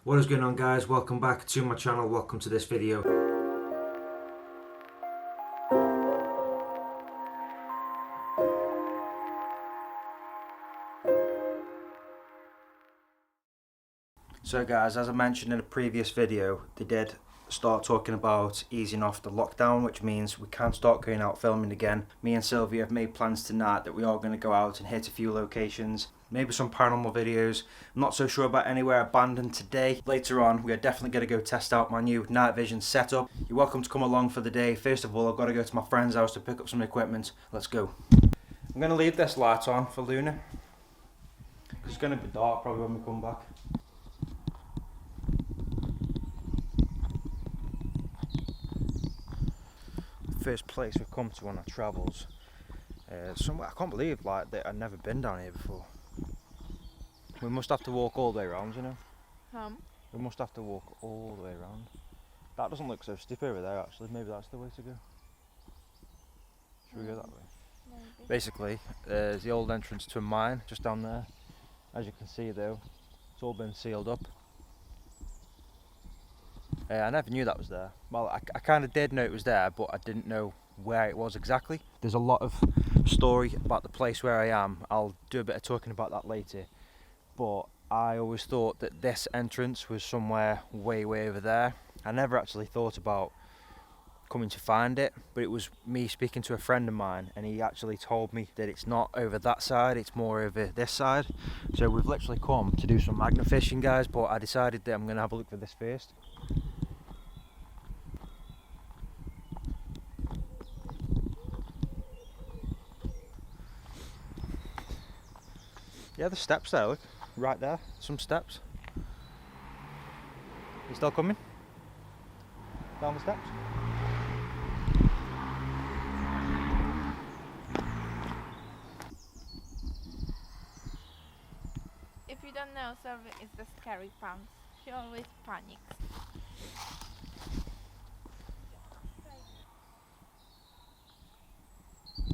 What is going on, guys? Welcome back to my channel. Welcome to this video. So guys, as I mentioned in a previous video, they did start talking about easing off the lockdown, which means we can start going out filming again. Me and Sylvia have made plans tonight that we are going to go out and hit a few locations, maybe some paranormal videos. I'm not so sure about anywhere abandoned today. Later on, we are definitely going to go test out my new night vision setup. You're welcome to come along for the day. First of all, I've got to go to my friend's house to pick up some equipment. Let's go. I'm going to leave this light on for Luna. It's going to be dark probably when we come back. First place we've come to on our travels. Somewhere I can't believe that I've never been down here before. We must have to walk all the way around, you know. We must have to walk all the way around. That doesn't look so steep over there actually. Maybe that's the way to go. Should we go that way? Maybe. Basically, there's the old entrance to a mine just down there. As you can see though, it's all been sealed up. I never knew that was there. Well, I kind of did know it was there, but I didn't know where it was exactly. There's a lot of story about the place where I am. I'll do a bit of talking about that later. But I always thought that this entrance was somewhere way over there. I never actually thought about coming to find it, but it was me speaking to a friend of mine, and he actually told me that it's not over that side, it's more over this side. So we've literally come to do some magnet fishing, guys, but I decided that I'm going to have a look for this first. Yeah, the steps there, look. Right there, some steps. You still coming? Down the steps? If you don't know, Sylwia is the scary pants. She always panics.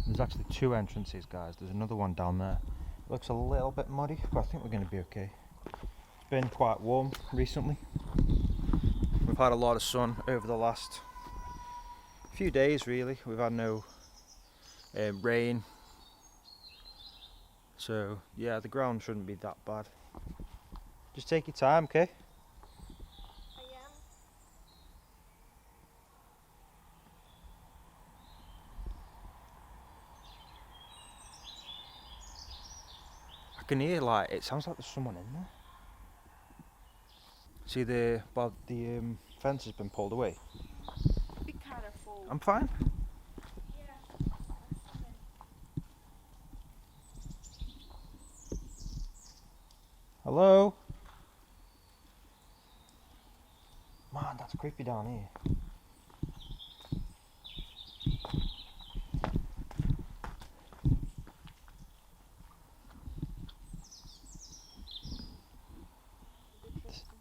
There's actually two entrances, guys. There's another one down there. It looks a little bit muddy, but I think we're going to be okay. It's been quite warm recently. We've had a lot of sun over the last few days, really. We've had no rain. So, yeah, the ground shouldn't be that bad. Just take your time, okay? I am. I can hear, it sounds like there's someone in there. See the fence has been pulled away. Be careful. I'm fine. Yeah. Hello? Man, that's creepy down here.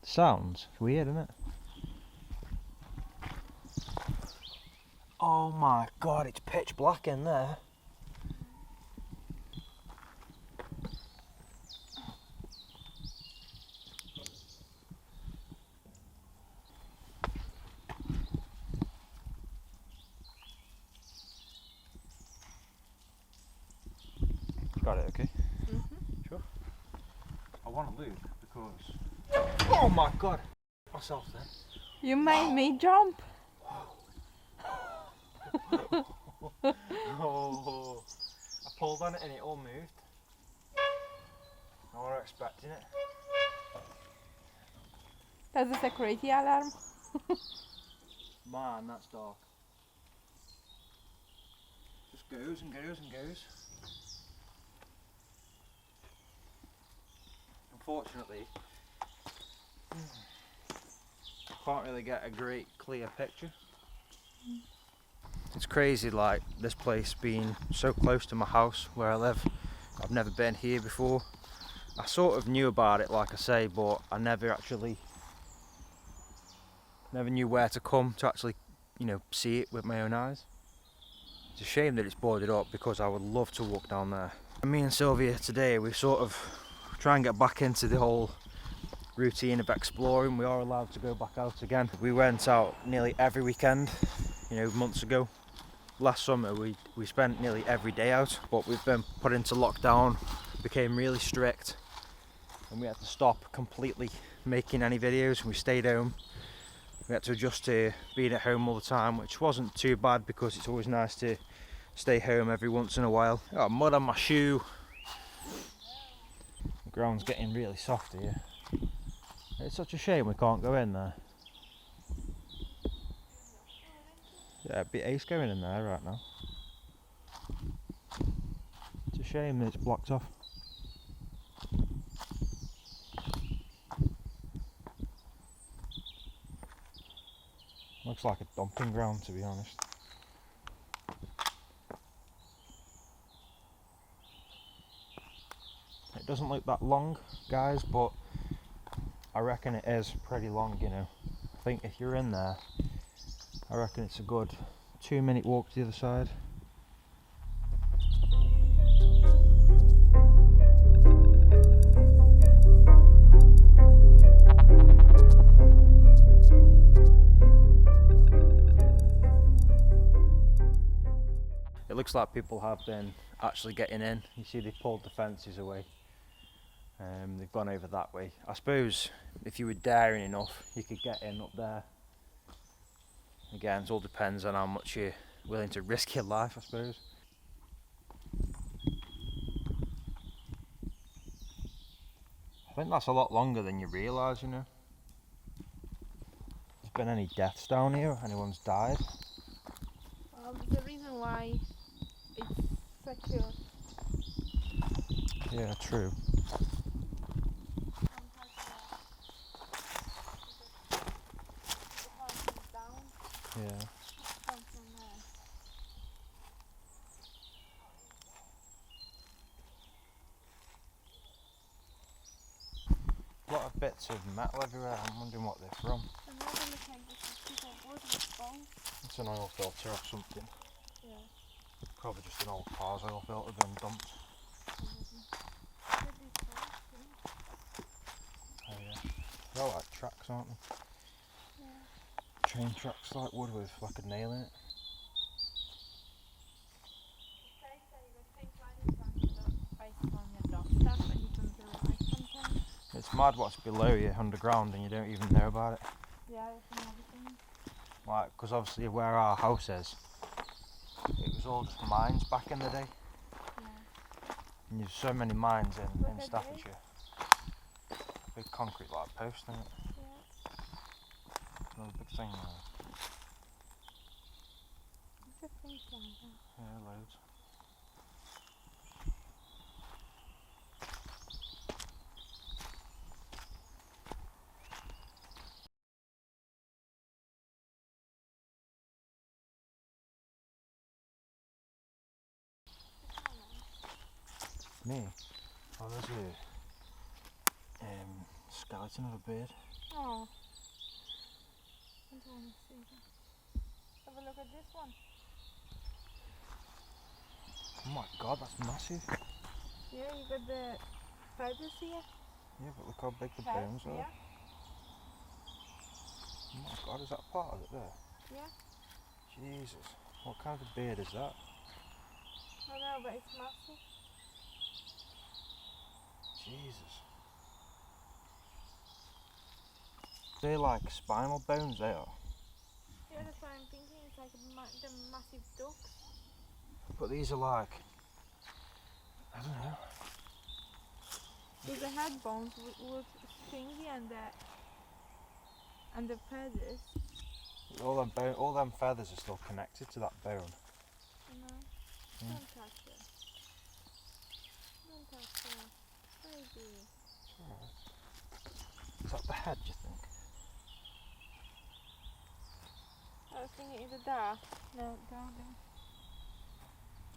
Sounds weird, isn't it? Oh my god, it's pitch black in there. Got it, okay? Sure. I want to loop because... Oh my god! Myself then. You made me jump. Oh, I pulled on it and it all moved. I wasn't expecting it. That's a security alarm. Man, that's dark. Just goes and goes and goes. Unfortunately, I can't really get a great clear picture. It's crazy, this place being so close to my house where I live. I've never been here before. I sort of knew about it, like I say, but I never knew where to come to actually, see it with my own eyes. It's a shame that it's boarded up because I would love to walk down there. And me and Sylvia today, we sort of try and get back into the whole routine of exploring. We are allowed to go back out again. We went out nearly every weekend, you know, months ago. Last summer we spent nearly every day out, but we've been put into lockdown, became really strict, and we had to stop completely making any videos. We stayed home. We had to adjust to being at home all the time, which wasn't too bad because it's always nice to stay home every once in a while. I got mud on my shoe. The ground's getting really soft here. It's such a shame we can't go in there. Yeah, it'd be ace going in there right now. It's a shame that it's blocked off. Looks like a dumping ground, to be honest. It doesn't look that long, guys, but I reckon it is pretty long, you know. I think if you're in there, I reckon it's a good 2-minute walk to the other side. It looks like people have been actually getting in. You see they pulled the fences away. They've gone over that way. I suppose if you were daring enough, you could get in up there. Again, it all depends on how much you're willing to risk your life, I suppose. I think that's a lot longer than you realise, you know. There's been any deaths down here? Anyone's died? The reason why it's secure. Yeah, true. Yeah. A lot of bits of metal everywhere. I'm wondering what they're from. It's an oil filter or something. Yeah. Probably just an old car's oil filter being dumped. Oh yeah. They're all like tracks, aren't they? Yeah. Train tracks like wood with like a nail in it. It's mad what's below you underground and you don't even know about it. Yeah, it's everything. Like, because obviously where our house is, it was all just mines back in the day. Yeah. And there's so many mines in Staffordshire. Big concrete like post, isn't it? Yeah. Another big thing there. It's a thing like that. Yeah, loads. Me? Oh, there's a skeleton of a bird. Oh. I don't want to see that. Have a look at this one. Oh my god, that's massive. Yeah, you got the feathers here. Yeah, but look how big the Heads, bones are. yeah. Oh my god, is that part of it there? Yeah. Jesus, what kind of a bird is that? I know, but it's massive. Jesus. They're like spinal bones, they are. Yeah, that's what I'm thinking. It's like the massive ducks. But these are like, I don't know. With the head bones would stringy and the feathers. All them feathers are still connected to that bone. You know. Mm. Don't touch it. Don't touch it. Baby. It's alright. Is that the head, do you think? I was thinking either that. No, down there.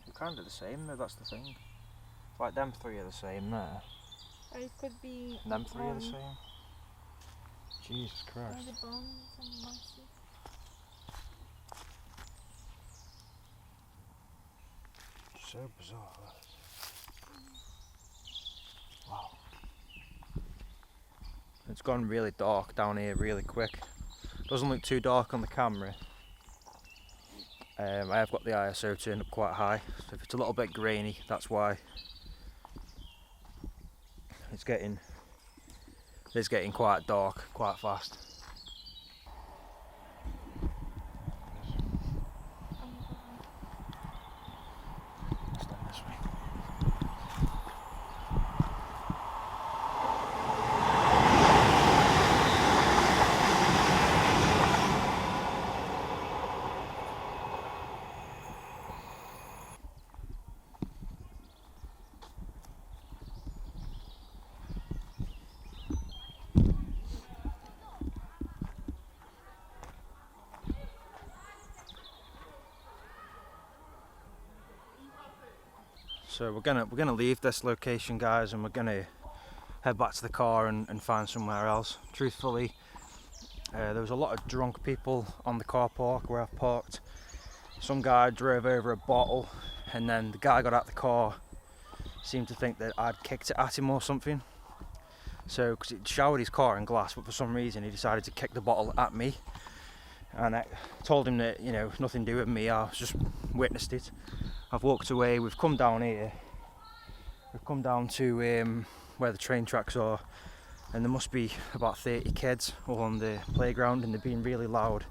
They're kind of the same though, that's the thing. Like them three are the same there. Or it could be. And them three are the same. Jesus Christ. Or the bones are massive. So bizarre. Wow. It's gone really dark down here really quick. Doesn't look too dark on the camera. I have got the ISO turned up quite high, so if it's a little bit grainy, that's why. It's getting quite dark quite fast. Stand this way. So we're gonna leave this location, guys, and we're gonna head back to the car and find somewhere else. Truthfully, there was a lot of drunk people on the car park where I've parked. Some guy drove over a bottle, and then the guy got out the car, seemed to think that I'd kicked it at him or something. So, because he'd showered his car in glass, but for some reason he decided to kick the bottle at me. And I told him that, you know, nothing to do with me, I just witnessed it. I've walked away, we've come down here. We've come down to where the train tracks are, and there must be about 30 kids all on the playground, and they're being really loud.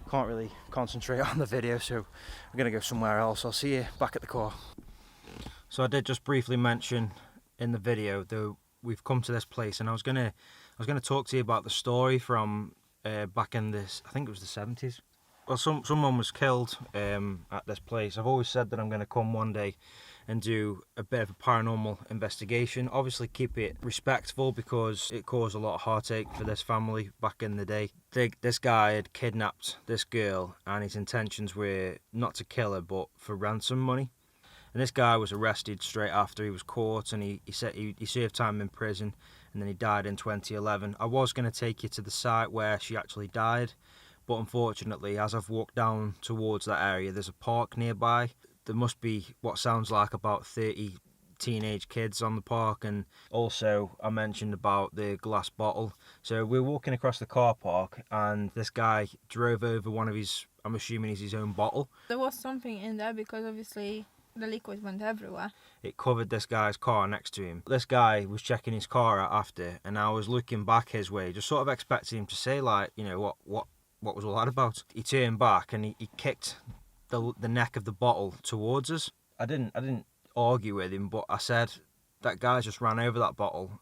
Can't really concentrate on the video, so we're gonna go somewhere else. I'll see you back at the car. So I did just briefly mention in the video that we've come to this place, and I was gonna talk to you about the story from back in this, I think it was the 70s. Well, someone was killed at this place. I've always said that I'm going to come one day and do a bit of a paranormal investigation. Obviously keep it respectful because it caused a lot of heartache for this family back in the day. This guy had kidnapped this girl, and his intentions were not to kill her but for ransom money. And this guy was arrested straight after he was caught, and he said he served time in prison, and then he died in 2011. I was going to take you to the site where she actually died, but unfortunately, as I've walked down towards that area, there's a park nearby. There must be what sounds like about 30 teenage kids on the park, and also I mentioned about the glass bottle. So we're walking across the car park, and this guy drove over one of his, I'm assuming is his own bottle. There was something in there because obviously the liquid went everywhere. It covered this guy's car next to him. This guy was checking his car out after, and I was looking back his way, just sort of expecting him to say, like, you know, what was all that about? He turned back and he kicked the neck of the bottle towards us. I didn't argue with him, but I said, that guy just ran over that bottle,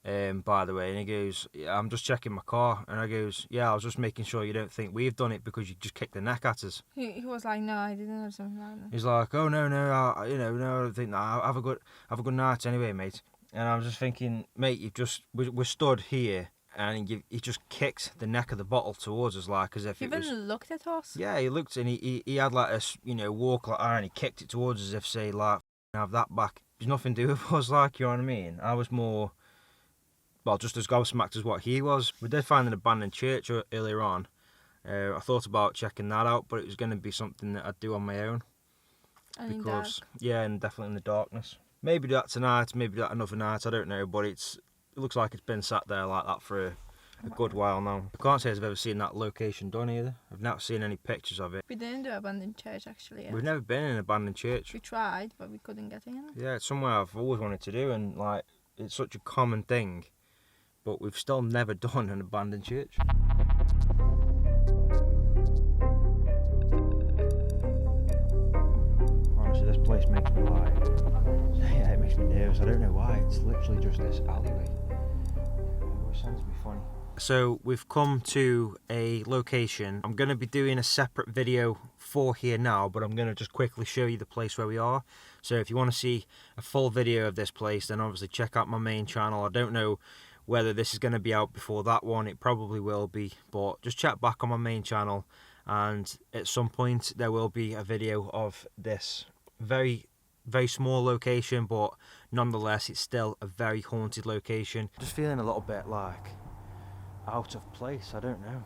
by the way. And he goes, yeah, I'm just checking my car. And I goes, yeah, I was just making sure you don't think we've done it because you just kicked the neck at us. He was like, no, I didn't, or something like that. He's like, oh no, no, I don't think that. Have a good night anyway, mate. And I was just thinking, mate, we're stood here, and he just kicked the neck of the bottle towards us, like as if He it was. even looked at us. Yeah, he looked, and he had like a walk like that, and he kicked it towards us as if say like, have that back. There's nothing to do with us, like, you know what I mean? I was more, well, just as gobsmacked as what he was. We did find an abandoned church earlier on. I thought about checking that out, but it was going to be something that I'd do on my own. And Because yeah, and definitely in the darkness. Maybe that tonight, maybe that another night, I don't know, but it looks like it's been sat there like that for a good while now. I can't say I've ever seen that location done either. I've not seen any pictures of it. we didn't do abandoned church actually yet. We've never been in an abandoned church. We tried, but we couldn't get in. Yeah, it's somewhere I've always wanted to do, and like it's such a common thing, but we've still never done an abandoned church. Honestly, this place makes me like, yeah, it makes me nervous. I don't know why. It's literally just this alleyway. It always sounds to be funny. So we've come to a location. I'm going to be doing a separate video for here now, but I'm going to just quickly show you the place where we are. So if you want to see a full video of this place, then obviously check out my main channel. I don't know whether this is going to be out before that one. It probably will be, but just check back on my main channel, and at some point there will be a video of this very small location, but nonetheless it's still a very haunted location. Just feeling a little bit like out of place, I don't know.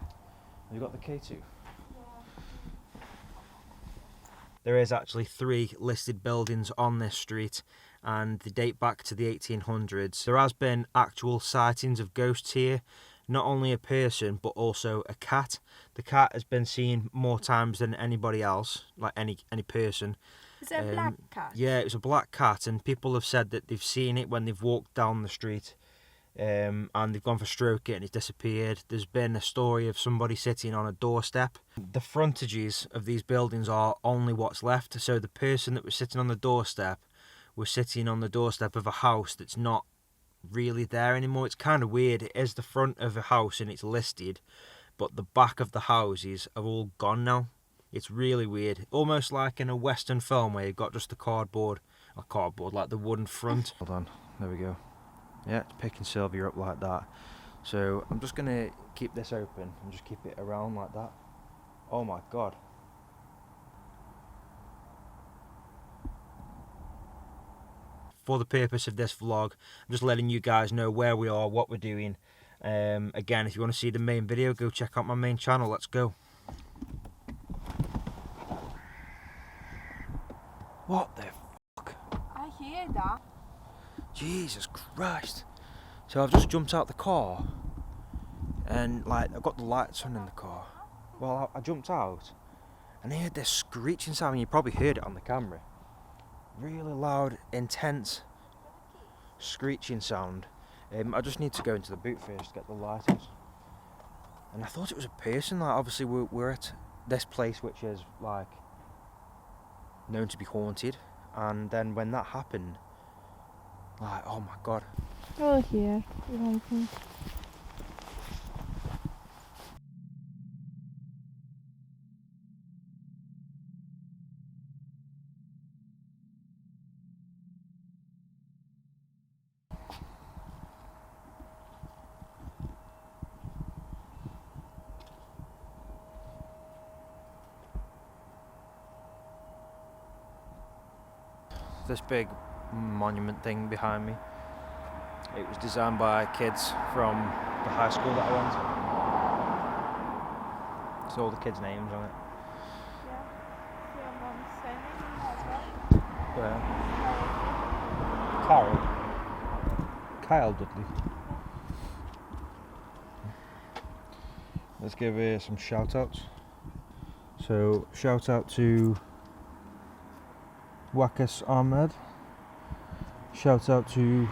Have you got the K2? There is actually 3 listed buildings on this street, and they date back to the 1800s. There has been actual sightings of ghosts here, not only a person but also a cat. The cat has been seen more times than anybody else, like any person. Is it a black cat? Yeah, it was a black cat, and people have said that they've seen it when they've walked down the street, and they've gone for stroke it and it's disappeared. There's been a story of somebody sitting on a doorstep. The frontages of these buildings are only what's left, so the person that was sitting on the doorstep was sitting on the doorstep of a house that's not really there anymore. It's kind of weird. It is the front of a house and it's listed, but the back of the houses are all gone now. It's really weird, almost like in a western film where you've got just the cardboard, like the wooden front. Hold on, there we go. Yeah, it's picking Sylvia up like that. So I'm just gonna keep this open and just keep it around like that. Oh my god. For the purpose of this vlog, I'm just letting you guys know where we are, what we're doing. Again, if you want to see the main video, go check out my main channel. Let's go. What the fuck? I hear that. Jesus Christ. So I've just jumped out the car and like I've got the lights on in the car. Well, I jumped out and I heard this screeching sound, and you probably heard it on the camera. Really loud, intense screeching sound. I just need to go into the boot first to get the lighters. And I thought it was a person. Like, obviously we're at this place which is like known to be haunted, and then when that happened, like, oh my god. Oh, here. Longton. This big monument thing behind me, it was designed by kids from the high school that I went to. It's all the kids' names on it. Yeah. Your mom's surname as well. Where? Carol. Kyle Dudley. Let's give some shout outs. So, shout out to Wakas Ahmed. Shout out to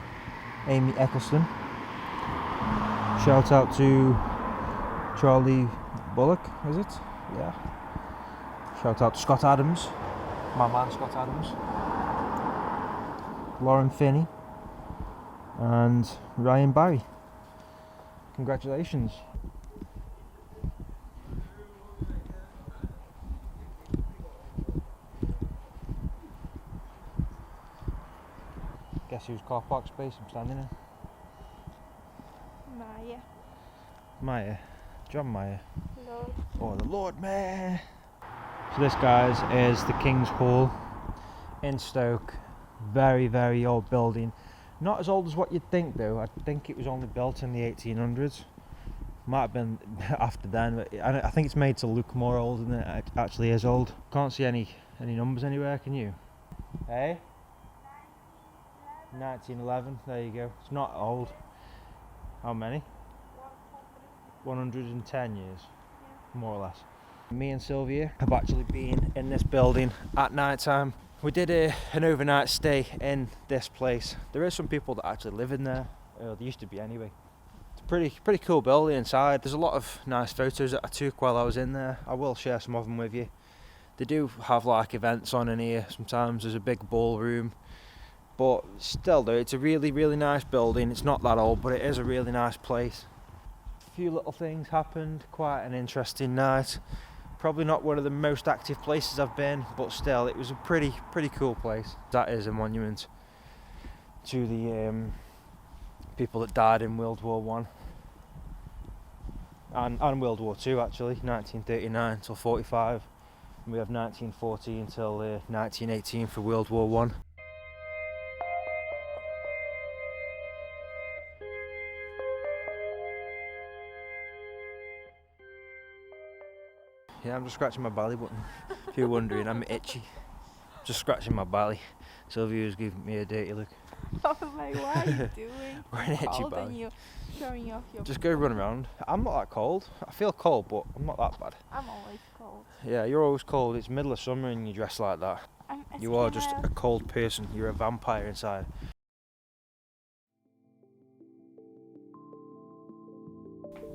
Amy Eccleston. Shout out to Charlie Bullock, is it? Yeah. Shout out to Scott Adams, my man Scott Adams. Lauren Finney and Ryan Barry. Congratulations. Guess whose car park space I'm standing in? Maya. Maya. John Maya. Lord. Oh, the Lord Mayor. So this, guys, is the King's Hall in Stoke. Very, very old building. Not as old as what you'd think, though. I think it was only built in the 1800s. Might have been after then, but I think it's made to look more old than it actually is old. Can't see any numbers anywhere, can you? Hey? 1911, there you go. It's not old. How many? 110 years, more or less. Me and Sylvia have actually been in this building at night time. We did an overnight stay in this place. There is some people that actually live in there. There used to be anyway. It's a pretty cool building inside. There's a lot of nice photos that I took while I was in there. I will share some of them with you. They do have like events on in here sometimes. There's a big ballroom. But still though, it's a really, really nice building. It's not that old, but it is a really nice place. A few little things happened, quite an interesting night. Probably not one of the most active places I've been, but still, it was a pretty cool place. That is a monument to the people that died in World War One and World War Two, actually, 1939 till 45. And we have 1914 until 1918 for World War One. Yeah, I'm just scratching my belly button. If you're wondering, I'm itchy. Just scratching my belly. Sylvia was giving me a dirty look. I was like, what are you doing? We're an itchy Cold and belly. you showing off your Just go run around. I'm not that cold. I feel cold, but I'm not that bad. I'm always cold. Yeah, you're always cold. It's middle of summer and you dress like that. You are just a cold person. You're a vampire inside.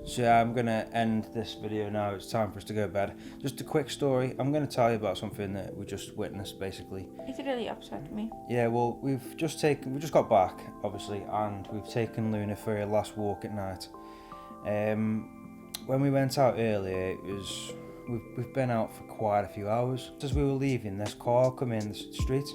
So yeah, I'm gonna end this video now. It's time for us to go to bed. Just a quick story. I'm gonna tell you about something that we just witnessed, basically. It really upset me. Yeah, well, we just got back, obviously, and we've taken Luna for her last walk at night. When we went out earlier, we've been out for quite a few hours. As we were leaving, this car come in the street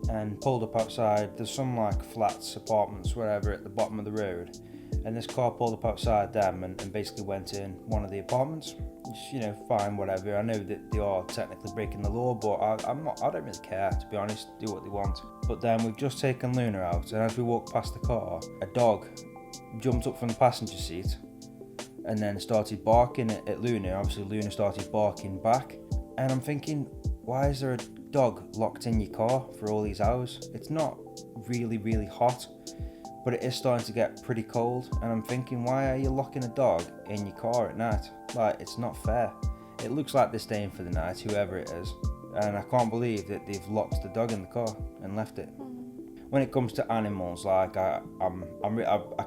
and pulled up outside. There's some like flats, apartments, whatever, at the bottom of the road. And this car pulled up outside them and basically went in one of the apartments. Just, you know, fine, whatever. I know that they are technically breaking the law, but I don't really care, to be honest. Do what they want. But then we've just taken Luna out, and as we walked past the car, a dog jumped up from the passenger seat and then started barking at Luna. Obviously, Luna started barking back, and I'm thinking, why is there a dog locked in your car for all these hours? It's not really hot, but it is starting to get pretty cold, and I'm thinking, why are you locking a dog in your car at night? Like, it's not fair. It looks like they're staying for the night, whoever it is, and I can't believe that they've locked the dog in the car and left it. When it comes to animals, like I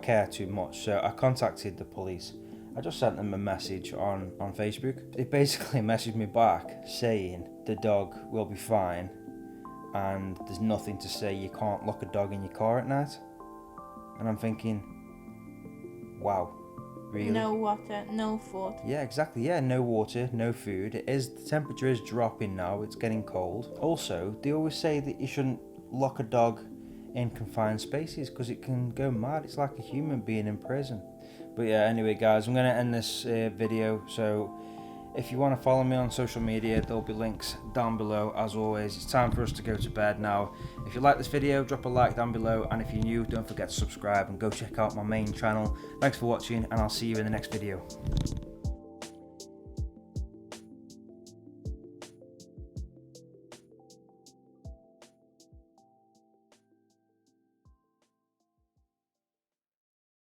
care too much, so I contacted the police. I just sent them a message on Facebook. They basically messaged me back saying the dog will be fine, and there's nothing to say you can't lock a dog in your car at night. And I'm thinking, wow, really? No water, no food. Yeah, exactly. Yeah, no water, no food. The temperature is dropping now. It's getting cold. Also, they always say that you shouldn't lock a dog in confined spaces because it can go mad. It's like a human being in prison. But yeah, anyway, guys, I'm gonna end this video. So if you want to follow me on social media, there'll be links down below. As always, it's time for us to go to bed now. If you like this video, drop a like down below, and if you're new, don't forget to subscribe and go check out my main channel. Thanks for watching, and I'll see you in the next video.